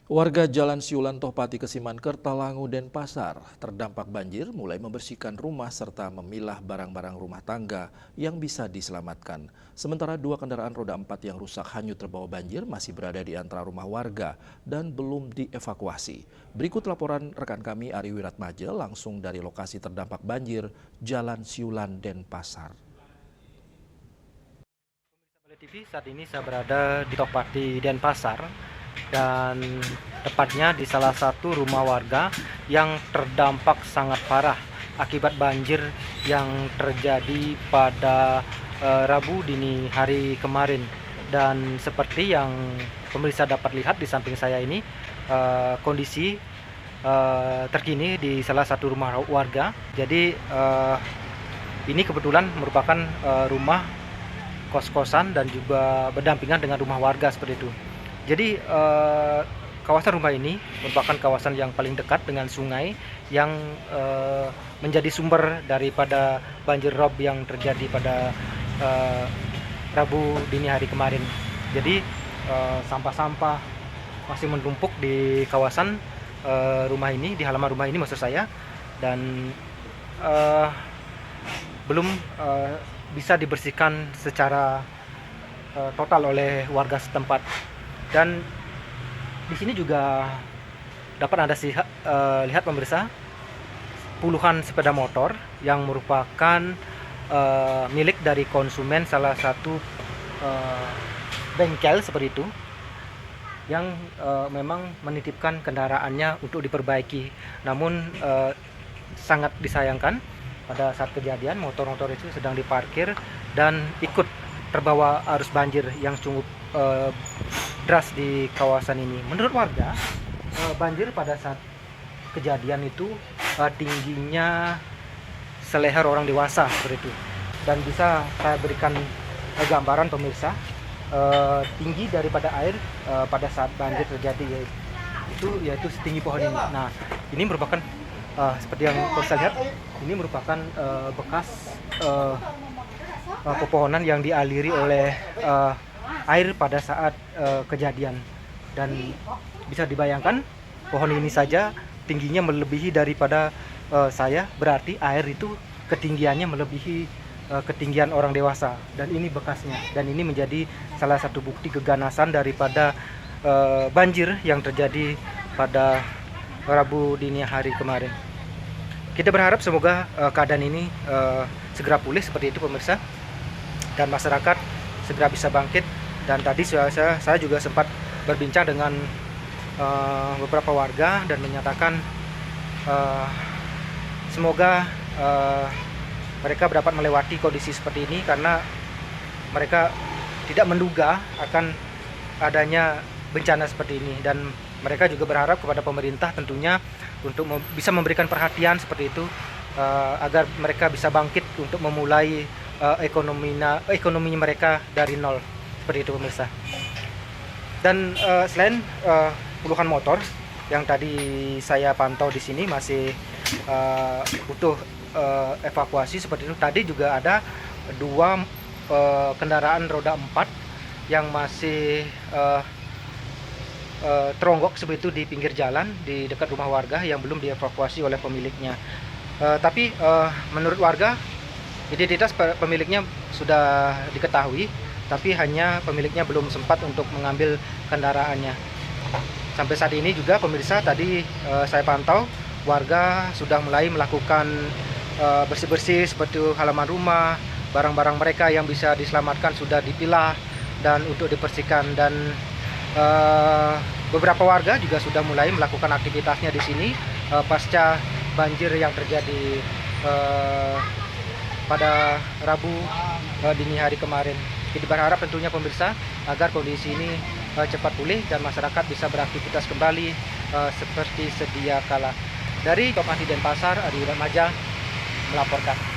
Warga Jalan Siulan Tohpati Kesimanker, Talangu, Denpasar terdampak banjir mulai membersihkan rumah serta memilah barang-barang rumah tangga yang bisa diselamatkan. Sementara 2 kendaraan roda 4 yang rusak hanyut terbawa banjir masih berada di antara rumah warga dan belum dievakuasi. Berikut laporan rekan kami Ari Wiratmaja langsung dari lokasi terdampak banjir Jalan Siulan, Denpasar. TV, saat ini saya berada di Tohpati Denpasar dan tepatnya di salah satu rumah warga yang terdampak sangat parah akibat banjir yang terjadi pada Rabu dini hari kemarin. Dan seperti yang pemirsa dapat lihat di samping saya ini, kondisi terkini di salah satu rumah warga. Jadi ini kebetulan merupakan rumah kos-kosan dan juga berdampingan dengan rumah warga seperti itu. Jadi kawasan rumah ini merupakan kawasan yang paling dekat dengan sungai yang menjadi sumber daripada banjir rob yang terjadi pada Rabu dini hari kemarin. Jadi sampah-sampah masih menumpuk di kawasan rumah ini, di halaman rumah ini maksud saya, dan belum bisa dibersihkan secara total oleh warga setempat. Dan di sini juga dapat Anda lihat pemirsa, puluhan sepeda motor yang merupakan milik dari konsumen salah satu bengkel seperti itu, yang memang menitipkan kendaraannya untuk diperbaiki. Namun sangat disayangkan pada saat kejadian motor-motor itu sedang diparkir dan ikut terbawa arus banjir yang cukup deras di kawasan ini. Menurut warga, banjir pada saat kejadian itu tingginya seleher orang dewasa seperti itu. Dan bisa saya berikan gambaran pemirsa, tinggi daripada air pada saat banjir terjadi yaitu setinggi pohon ini. Nah, ini merupakan seperti yang bisa lihat, ini merupakan bekas pepohonan yang dialiri oleh air pada saat kejadian. Dan bisa dibayangkan, pohon ini saja tingginya melebihi daripada saya, berarti air itu ketinggiannya melebihi ketinggian orang dewasa. Dan ini bekasnya, dan ini menjadi salah satu bukti keganasan daripada banjir yang terjadi pada Rabu dini hari kemarin. Kita berharap semoga keadaan ini segera pulih seperti itu pemirsa, dan masyarakat segera bisa bangkit. Dan tadi saya juga sempat berbincang dengan beberapa warga dan menyatakan semoga mereka dapat melewati kondisi seperti ini, karena mereka tidak menduga akan adanya bencana seperti ini. Dan mereka juga berharap kepada pemerintah tentunya untuk bisa memberikan perhatian seperti itu, agar mereka bisa bangkit untuk memulai ekonomi mereka dari nol, seperti itu pemirsa. Dan selain puluhan motor yang tadi saya pantau di sini masih butuh evakuasi seperti itu, tadi juga ada 2 kendaraan roda 4 yang masih teronggok seperti itu di pinggir jalan di dekat rumah warga yang belum dievakuasi oleh pemiliknya. Tapi menurut warga, identitas pemiliknya sudah diketahui, tapi hanya pemiliknya belum sempat untuk mengambil kendaraannya. Sampai saat ini juga pemirsa, tadi saya pantau warga sudah mulai melakukan bersih-bersih seperti halaman rumah, barang-barang mereka yang bisa diselamatkan sudah dipilah dan untuk dibersihkan. Dan beberapa warga juga sudah mulai melakukan aktivitasnya di sini pasca banjir yang terjadi pada Rabu dini hari kemarin. Kita berharap tentunya pemirsa agar kondisi ini cepat pulih dan masyarakat bisa beraktivitas kembali seperti sedia kala. Dari Tohpati Denpasar, Ari Wiratmaja melaporkan.